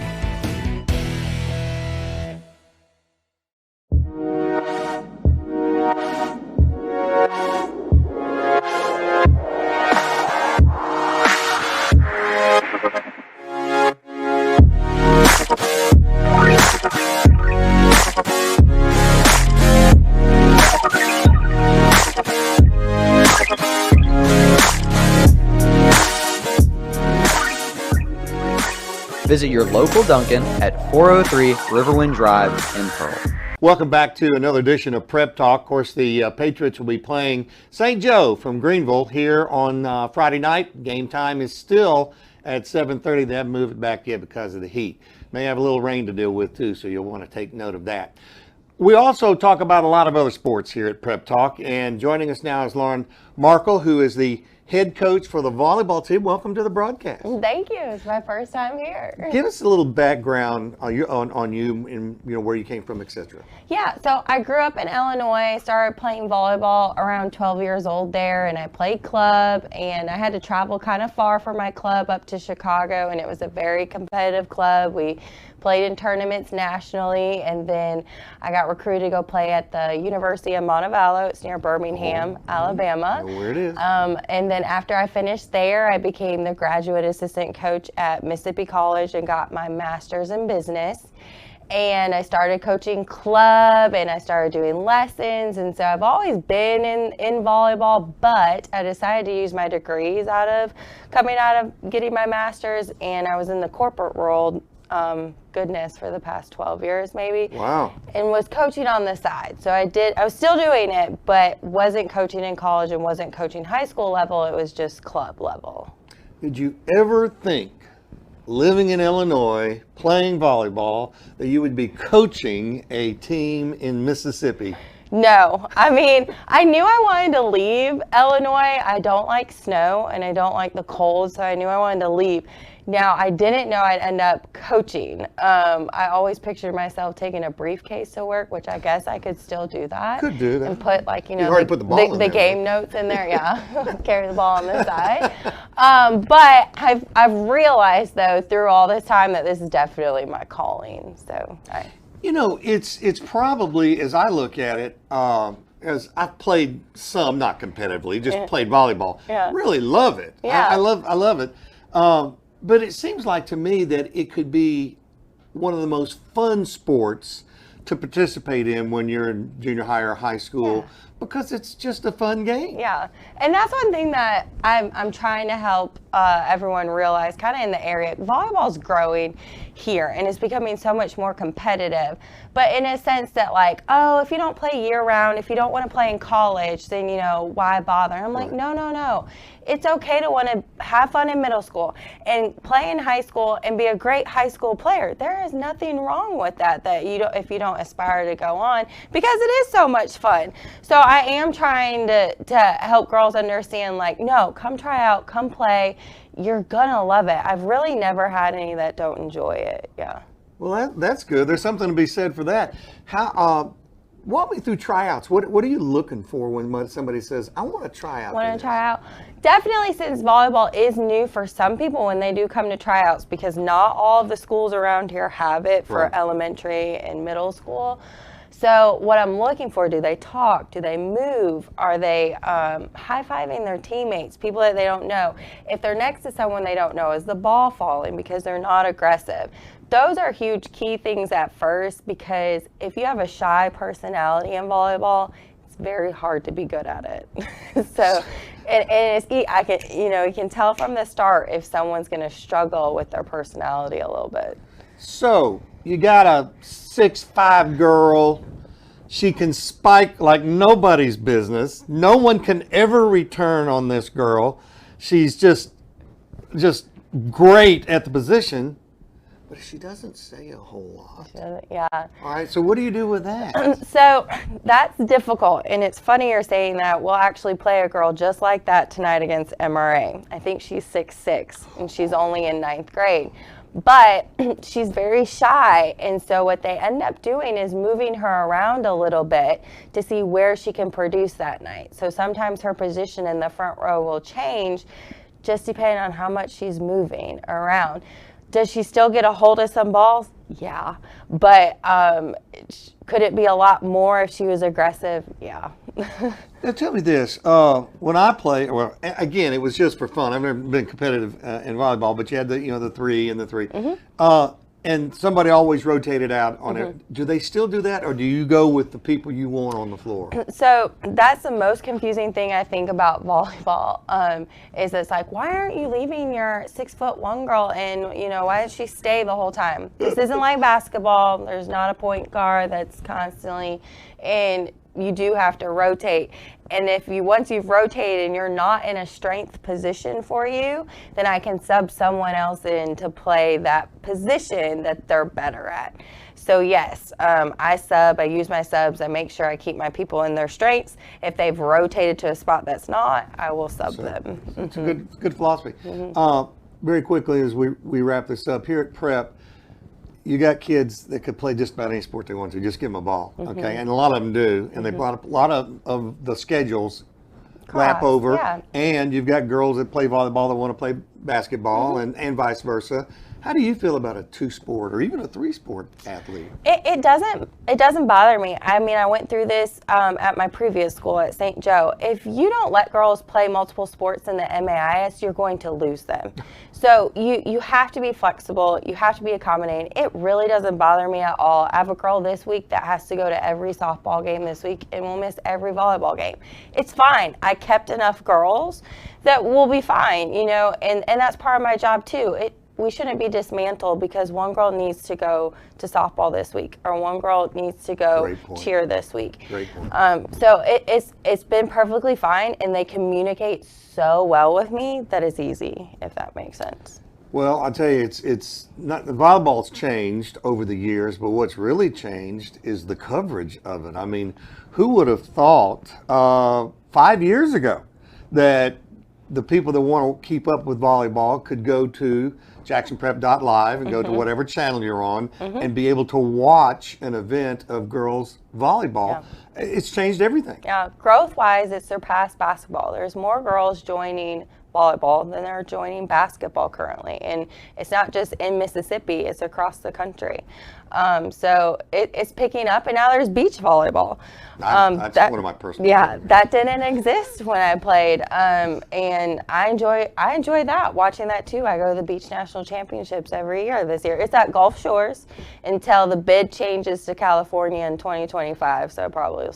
Visit your local Dunkin' at 403 Riverwind Drive in Pearl. Welcome back to another edition of Prep Talk. Of course, the Patriots will be playing St. Joe from Greenville here on Friday night. Game time is still at 7:30. They haven't moved it back yet because of the heat. May have a little rain to deal with too, so you'll want to take note of that. We also talk about a lot of other sports here at Prep Talk, and joining us now is Lauren Markle, who is the head coach for the volleyball team. Welcome to the broadcast. Thank you. It's my first time here. Give us a little background on you and where you came from, etc. Yeah, so I grew up in Illinois, started playing volleyball around 12 years old there, and I played club, and I had to travel kind of far for my club up to Chicago, and it was a very competitive club. We played in tournaments nationally, and then I got recruited to go play at the University of Montevallo. It's near Birmingham, Alabama. I know where it is. And then after I finished there, I became the graduate assistant coach at Mississippi College and got my master's in business. And I started coaching club, and I started doing lessons, and so I've always been in volleyball, but I decided to use my degrees coming out of getting my master's, and I was in the corporate world, goodness, for the past 12 years maybe. Wow. And was coaching on the side. So I was still doing it, but wasn't coaching in college and wasn't coaching high school level, it was just club level. Did you ever think, living in Illinois, playing volleyball, that you would be coaching a team in Mississippi? No, I mean, I knew I wanted to leave Illinois. I don't like snow and I don't like the cold, so I knew I wanted to leave. Now, I didn't know I'd end up coaching. I always pictured myself taking a briefcase to work, which I guess I could still do that. Could do that. And put the game notes in there, yeah. Carry the ball on the side. But I've realized, though, through all this time that this is definitely my calling. So it's probably, as I look at it, as I've played some, not competitively, just played volleyball. Yeah. Really love it. Yeah. I love it. But it seems like to me that it could be one of the most fun sports to participate in when you're in junior high or high school, because it's just a fun game. Yeah, and that's one thing that I'm trying to help everyone realize kind of in the area. Volleyball's growing here and it's becoming so much more competitive, but in a sense that like, oh, if you don't play year round, if you don't want to play in college, then why bother? I'm like, no. It's okay to want to have fun in middle school and play in high school and be a great high school player. There is nothing wrong with that if you don't aspire to go on, because it is so much fun. So I am trying to help girls understand, like, no, come try out, come play. You're gonna love it. I've really never had any that don't enjoy it. Yeah. Well, that's good. There's something to be said for that. How walk me through tryouts. What are you looking for when somebody says, I want to try out? Want to try out? Definitely, since volleyball is new for some people when they do come to tryouts, because not all of the schools around here have it for elementary and middle school. So what I'm looking for, do they talk? Do they move? Are they high-fiving their teammates, people that they don't know? If they're next to someone they don't know, is the ball falling because they're not aggressive? Those are huge key things at first, because if you have a shy personality in volleyball, it's very hard to be good at it. So, and it's, I can, you can tell from the start if someone's going to struggle with their personality a little bit. So you got a 6'5" girl. She can spike like nobody's business. No one can ever return on this girl. She's just great at the position, but she doesn't say a whole lot. Yeah. All right, so what do you do with that? So that's difficult, and it's funny you're saying that. We'll actually play a girl just like that tonight against MRA. I think she's 6'6", and she's only in 9th grade. But she's very shy, and so what they end up doing is moving her around a little bit to see where she can produce that night. So sometimes her position in the front row will change just depending on how much she's moving around. Does she still get a hold of some balls? Yeah. But could it be a lot more if she was aggressive? Yeah. Now tell me this, when I play, well, again, it was just for fun. I've never been competitive in volleyball, but you had the 3 and the 3. And somebody always rotated out on it. Do they still do that, or do you go with the people you want on the floor? So that's the most confusing thing I think about volleyball, is it's like, why aren't you leaving your 6'1" girl, and why does she stay the whole time? This isn't like basketball. There's not a point guard that's constantly, and you do have to rotate. And if once you've rotated and you're not in a strength position for you, then I can sub someone else in to play that position that they're better at. So yes, I sub, I use my subs, I make sure I keep my people in their strengths. If they've rotated to a spot that's not, I will sub them. It's a good philosophy. Very quickly as we wrap this up, here at Prep, you got kids that could play just about any sport they want to. Just give them a ball, okay? And a lot of them do. And they brought up a lot of the schedules lap over. And you've got girls that play volleyball that want to play basketball and vice versa. How do you feel about a 2-sport or even a 3-sport athlete? It doesn't bother me. I mean, I went through this at my previous school at St. Joe. If you don't let girls play multiple sports in the MAIS, you're going to lose them. So you have to be flexible. You have to be accommodating. It really doesn't bother me at all. I have a girl this week that has to go to every softball game this week and will miss every volleyball game. It's fine. I kept enough girls that will be fine, and that's part of my job too. We shouldn't be dismantled because one girl needs to go to softball this week, or one girl needs to go cheer this week. Great point. So it's been perfectly fine, and they communicate so well with me that it's easy, if that makes sense. Well, I'll tell you, it's not, the volleyball's changed over the years, but what's really changed is the coverage of it. I mean, who would have thought 5 years ago that the people that want to keep up with volleyball could go to jacksonprep.live and go to whatever channel you're on and be able to watch an event of girls volleyball. It's changed everything. Yeah, growth-wise, it's surpassed basketball. There's more girls joining volleyball than they're joining basketball currently. And it's not just in Mississippi, it's across the country. So it's picking up, and now there's beach volleyball. That's one of my personal favorites. That didn't exist when I played, and I enjoy that, watching that too. I go to the Beach National Championships every year. This year it's at Gulf Shores until the bid changes to California in 2025. So probably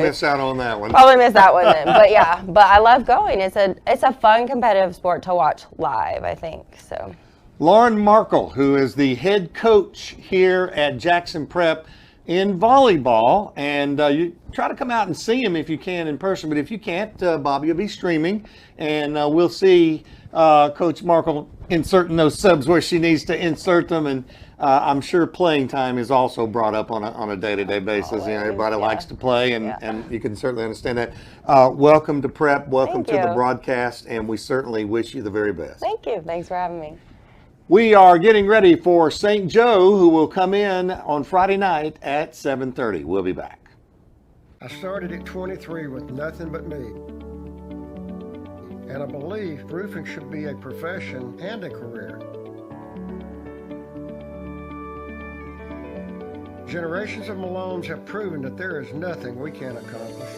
miss out on that one. Probably miss that one then. But yeah, but I love going. It's a fun competitive sport to watch live, I think. So. Lauren Markle, who is the head coach here at Jackson Prep in volleyball, and you try to come out and see him if you can in person, but if you can't, Bobby will be streaming, and we'll see Coach Markle inserting those subs where she needs to insert them, and I'm sure playing time is also brought up on a day-to-day basis. Everybody likes to play, and you can certainly understand that. Welcome to Prep, welcome to the broadcast, and we certainly wish you the very best. Thank you. Thanks for having me. We are getting ready for St. Joe, who will come in on Friday night at 7:30. We'll be back. I started at 23 with nothing but need. And I believe roofing should be a profession and a career. Generations of Malones have proven that there is nothing we can't accomplish.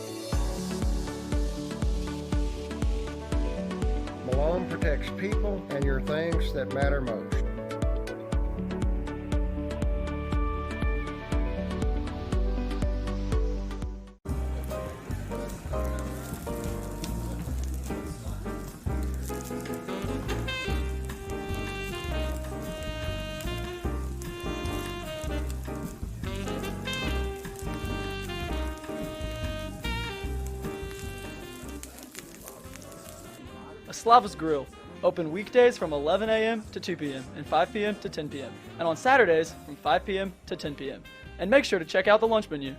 Malone protects people and your things that matter most. Slava's Grill, open weekdays from 11 a.m. to 2 p.m. and 5 p.m. to 10 p.m. and on Saturdays from 5 p.m. to 10 p.m. And make sure to check out the lunch menu.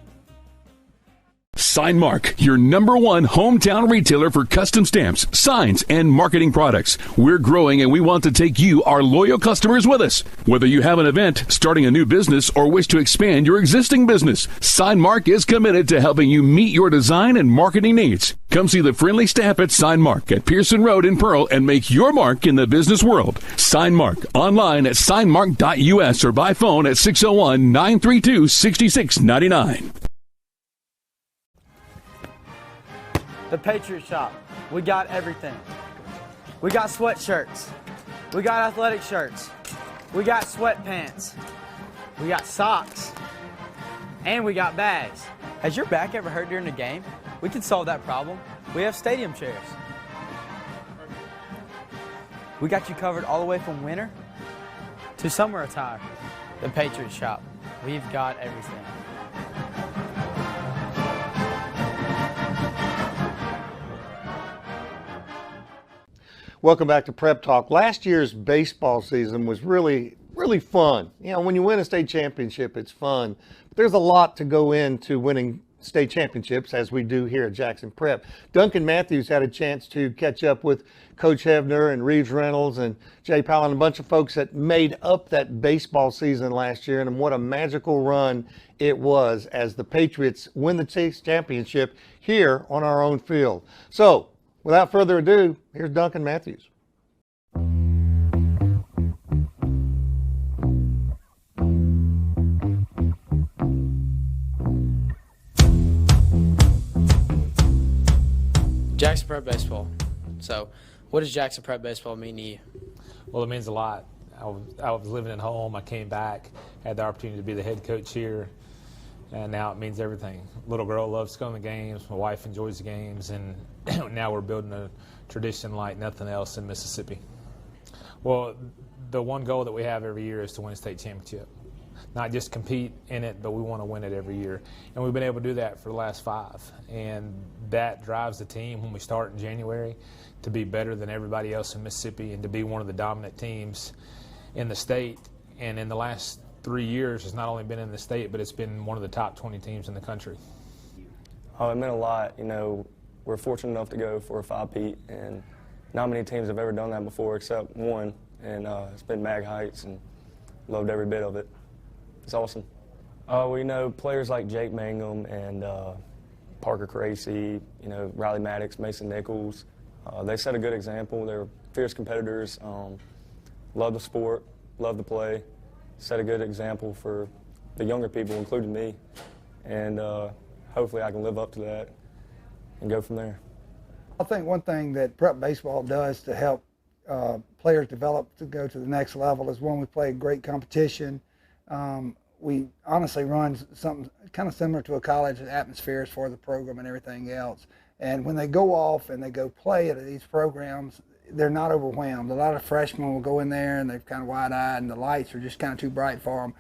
Sign Mark, your #1 hometown retailer for custom stamps, signs, and marketing products. We're growing and we want to take you, our loyal customers, with us. Whether you have an event, starting a new business, or wish to expand your existing business, Sign Mark is committed to helping you meet your design and marketing needs. Come see the friendly staff at Sign Mark at Pearson Road in Pearl and make your mark in the business world. Sign Mark online at signmark.us or by phone at 601-932-6699. The Patriot Shop. We got everything. We got sweatshirts. We got athletic shirts. We got sweatpants. We got socks. And we got bags. Has your back ever hurt during a game? We can solve that problem. We have stadium chairs. We got you covered all the way from winter to summer attire. The Patriot Shop. We've got everything. Welcome back to Prep Talk. Last year's baseball season was really fun. You know, when you win a state championship, it's fun. But there's a lot to go into winning state championships, as we do here at Jackson Prep. Duncan Matthews had a chance to catch up with Coach Hebner and Reeves Reynolds and Jay Powell and a bunch of folks that made up that baseball season last year, and what a magical run it was as the Patriots win the state championship here on our own field. So, without further ado, here's Duncan Matthews. Jackson Prep Baseball. So, what does Jackson Prep Baseball mean to you? Well, it means a lot. I was living at home. I came back, had the opportunity to be the head coach here, and now it means everything. Little girl loves going to games. My wife enjoys the games, and now we're building a tradition like nothing else in Mississippi. Well, the one goal that we have every year is to win a state championship. Not just compete in it, but we want to win it every year. And we've been able to do that for the last 5. And that drives the team when we start in January to be better than everybody else in Mississippi and to be one of the dominant teams in the state. And in the last 3 years, it's not only been in the state, but it's been one of the top 20 teams in the country. Oh, it meant a lot. You know, we're fortunate enough to go for a 5-peat, and not many teams have ever done that before except one. And it's been Mag Heights, and loved every bit of it. It's awesome. We know players like Jake Mangum and Parker Cracy, you know, Riley Maddox, Mason Nichols. They set a good example. They're fierce competitors, love the sport, love to play, set a good example for the younger people, including me. And hopefully I can live up to that and go from there. I think one thing that prep baseball does to help players develop to go to the next level is when we play great competition. We honestly run something kind of similar to a college atmosphere for the program and everything else. And when they go off and they go play at these programs, they're not overwhelmed. A lot of freshmen will go in there and they're kind of wide-eyed and the lights are just kind of too bright for them.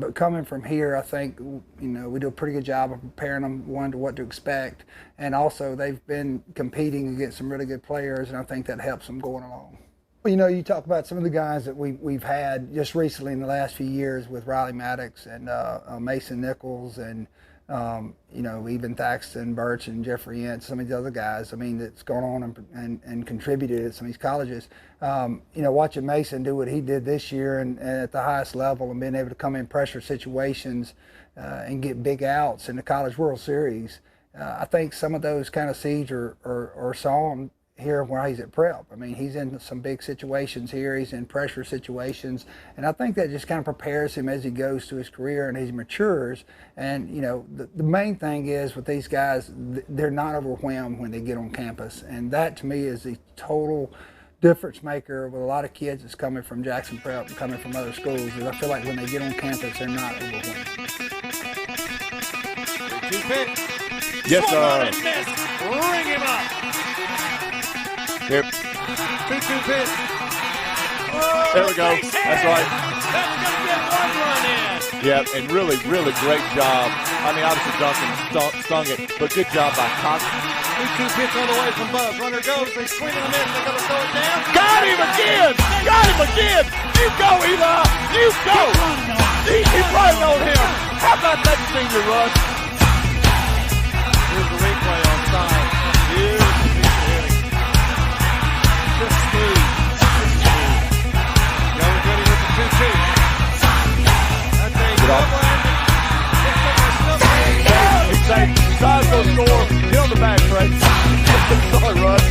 But coming from here, I think, you know, we do a pretty good job of preparing them, one, to what to expect. And also they've been competing against some really good players, and I think that helps them going along. You know, you talk about some of the guys that we've had just recently in the last few years with Riley Maddox and Mason Nichols and, you know, even Thaxton, Birch, and Jeffrey Ince, some of these other guys, I mean, that's gone on and contributed at some of these colleges. You know, watching Mason do what he did this year and at the highest level and being able to come in pressure situations and get big outs in the College World Series, I think some of those kind of seeds are sown here while he's at Prep. I mean, he's in some big situations here. He's in pressure situations, and I think that just kind of prepares him as he goes to his career and as he matures. And you know, the main thing is with these guys, they're not overwhelmed when they get on campus, and that to me is the total difference maker with a lot of kids that's coming from Jackson Prep and coming from other schools. Is I feel like when they get on campus, they're not overwhelmed. Yes, sir. Ring him up. Yep. 2-2 pitch. There we go. That's right. That was going to get one run in. Yeah, and really, really great job. I mean, obviously Duncan stung it, but good job by Cox. 2-2 pitch on the way from Buzz. Runner goes. They swing and a miss. They're going to throw it down. Got him again! Got him again! You go, Eli! You go! Keep running on him! How about that senior rush? Here's the replay on side. Beautiful piece of hitting. Just speed. Joey Goody with the 2-2. That's a double ending. He's saying, size go score. Get on the back, Trey. Sorry, Russ.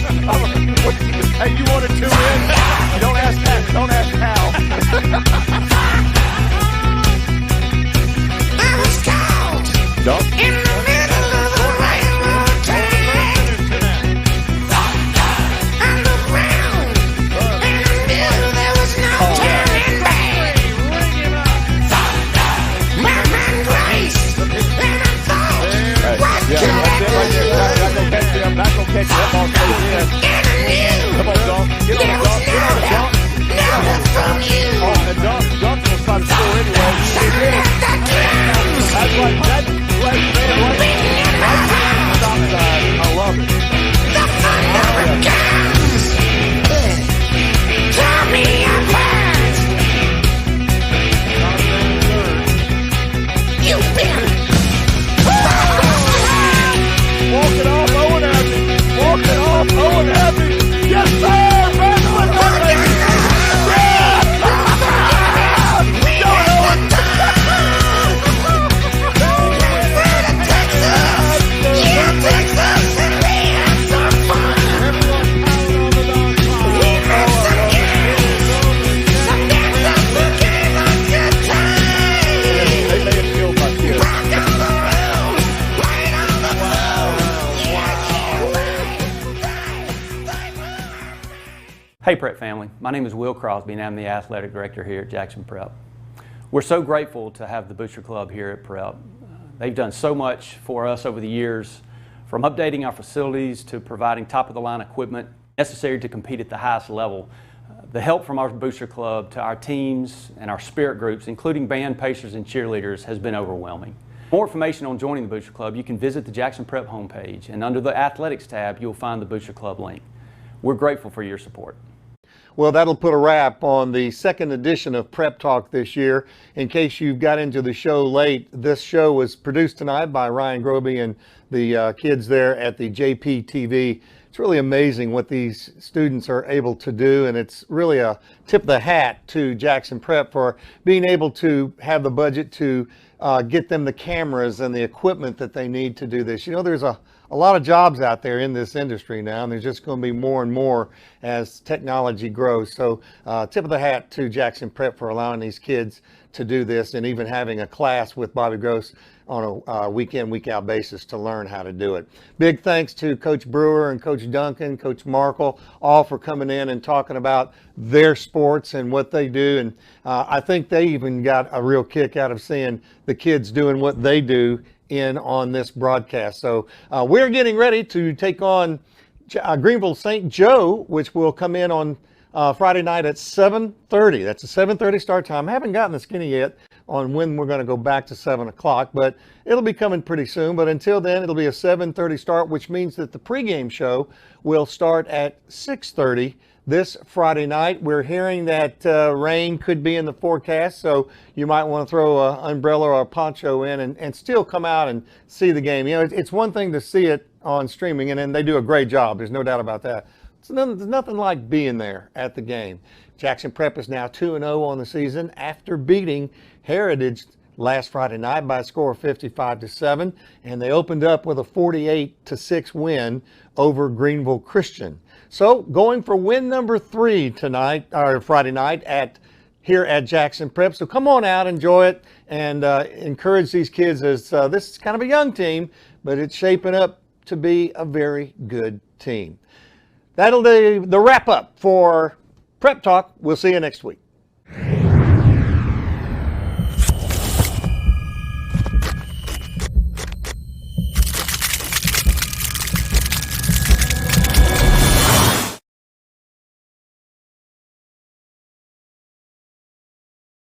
Hey, you wanted 2 in? You don't ask that. Don't ask how. I was caught Dunk. in the middle of the railroad track. I looked round and I knew there was no turning back. My man Grace and I thought, what Yeah, could that's it right there. Back on catch him. Back on catch him. Ball stays in. and I knew Come on, Dunk. Get on there the was Dunk. Get on the Dunk. no help from you. Oh, and Dunk was trying to score anyway. That's right. That's right there. Right there. Stop side. I love it. The thunder comes. Tear me apart. You bitch. Walking off, Owen Happy. Walking off, Owen Happy. Yes, sir. Wrestling, wrestling. Hey Prep family, my name is Will Crosby and I'm the Athletic Director here at Jackson Prep. We're so grateful to have the Booster Club here at Prep. They've done so much for us over the years, from updating our facilities to providing top-of-the-line equipment necessary to compete at the highest level. The help from our Booster Club to our teams and our spirit groups, including band, pacers, and cheerleaders, has been overwhelming. For more information on joining the Booster Club, you can visit the Jackson Prep homepage, and under the Athletics tab, you'll find the Booster Club link. We're grateful for your support. Well, that'll put a wrap on the second edition of Prep Talk this year. In case you got into the show late, this show was produced tonight by Ryan Groby and the kids there at the JPTV. It's really amazing what these students are able to do, and it's really a tip of the hat to Jackson Prep for being able to have the budget to get them the cameras and the equipment that they need to do this. You know, there's a lot of jobs out there in this industry now, and there's just going to be more and more as technology grows. So tip of the hat to Jackson Prep for allowing these kids to do this, and even having a class with Bobby Gross on a week in, week out basis to learn how to do it. Big thanks to Coach Brewer and Coach Duncan, Coach Markle, all for coming in and talking about their sports and what they do. And I think they even got a real kick out of seeing the kids doing what they do in on this broadcast. So we're getting ready to take on Greenville St. Joe, which will come in on Friday night at 7:30. That's a 7:30 start time. I haven't gotten the skinny yet on when we're going to go back to 7 o'clock, but it'll be coming pretty soon. But until then, it'll be a 7:30 start, which means that the pregame show will start at 6:30 this Friday night. We're hearing that rain could be in the forecast, so you might want to throw an umbrella or a poncho in and still come out and see the game. You know, it's one thing to see it on streaming, and then they do a great job. There's no doubt about that. There's nothing like being there at the game. Jackson Prep is now 2-0 on the season after beating Heritage last Friday night by a score of 55-7, and they opened up with a 48-6 win over Greenville Christian. So going for win number 3 tonight, or Friday night here at Jackson Prep. So come on out, enjoy it, and encourage these kids as this is kind of a young team, but it's shaping up to be a very good team. That'll be the wrap up for Prep Talk. We'll see you next week.